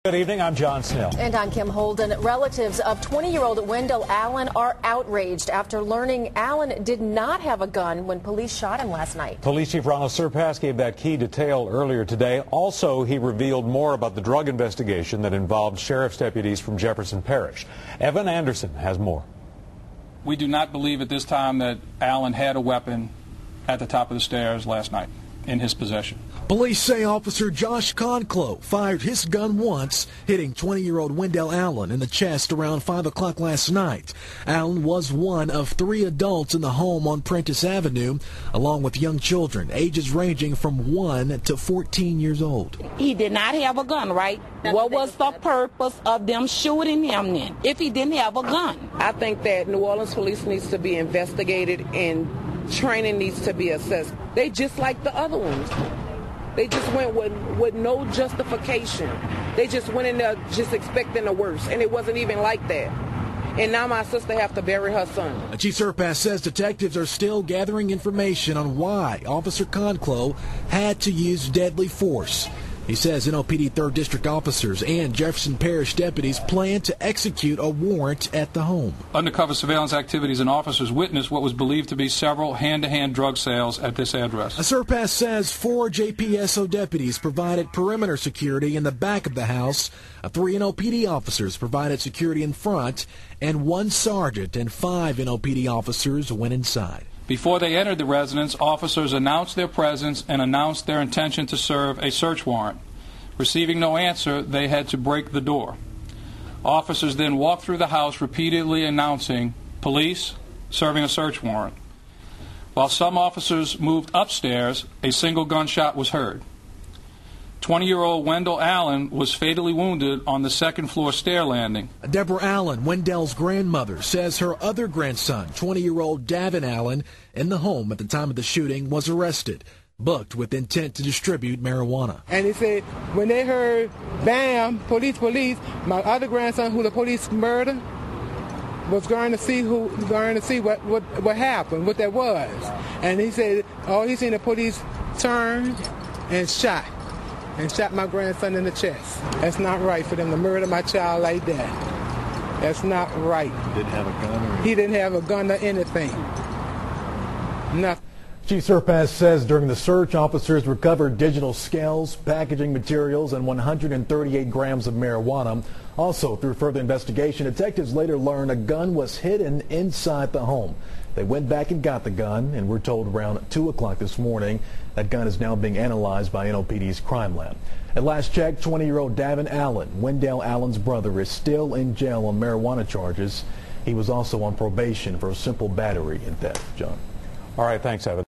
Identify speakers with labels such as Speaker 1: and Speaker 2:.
Speaker 1: Good evening, I'm John Snell.
Speaker 2: And I'm Kim Holden. Relatives of 20-year-old Wendell Allen are outraged after learning Allen did not have a gun when police shot him last night.
Speaker 1: Police Chief Ronald Surpass gave that key detail earlier today. Also, he revealed more about the drug investigation that involved sheriff's deputies from Jefferson Parish. Evan Anderson has more.
Speaker 3: We do not believe at this time that Allen had a weapon at the top of the stairs last night in his possession.
Speaker 4: Police say Officer Josh Conclo fired his gun once, hitting 20-year-old Wendell Allen in the chest around 5 o'clock last night. Allen was one of 3 adults in the home on Prentice Avenue, along with young children, ages ranging from 1 to 14 years old.
Speaker 5: He did not have a gun, right? What was the purpose of them shooting him then, if he didn't have a gun?
Speaker 6: I think that New Orleans police needs to be investigated and training needs to be assessed. They just like the other ones. They just went with no justification. They just went in there just expecting the worst, and it wasn't even like that. And now my sister have to bury her son.
Speaker 4: Chief Surpass says detectives are still gathering information on why Officer Conclo had to use deadly force. He says NOPD 3rd District officers and Jefferson Parish deputies plan to execute a warrant at the home.
Speaker 3: Undercover surveillance activities and officers witnessed what was believed to be several hand-to-hand drug sales at this address.
Speaker 4: Surpass says 4 JPSO deputies provided perimeter security in the back of the house, 3 NOPD officers provided security in front, and 1 sergeant and 5 NOPD officers went inside.
Speaker 3: Before they entered the residence, officers announced their presence and announced their intention to serve a search warrant. Receiving no answer, they had to break the door. Officers then walked through the house repeatedly announcing, "Police, serving a search warrant." While some officers moved upstairs, a single gunshot was heard. 20-year-old Wendell Allen was fatally wounded on the second-floor stair landing.
Speaker 4: Deborah Allen, Wendell's grandmother, says her other grandson, 20-year-old Davin Allen, in the home at the time of the shooting, was arrested, booked with intent to distribute marijuana.
Speaker 7: And he said when they heard, bam, police, my other grandson, who the police murdered, was going to see what happened, what that was. And he said, he seen the police turn and shot my grandson in the chest. That's not right for them to murder my child like that. That's not right.
Speaker 8: Didn't have a gun?
Speaker 7: He didn't have a gun or anything. Nothing.
Speaker 8: Chief Surpass says during the search, officers recovered digital scales, packaging materials, and 138 grams of marijuana. Also, through further investigation, detectives later learned a gun was hidden inside the home. They went back and got the gun, and we're told around 2 o'clock this morning that gun is now being analyzed by NOPD's crime lab. At last check, 20-year-old Davin Allen, Wendell Allen's brother, is still in jail on marijuana charges. He was also on probation for a simple battery and theft. John.
Speaker 1: All right, thanks, Evan.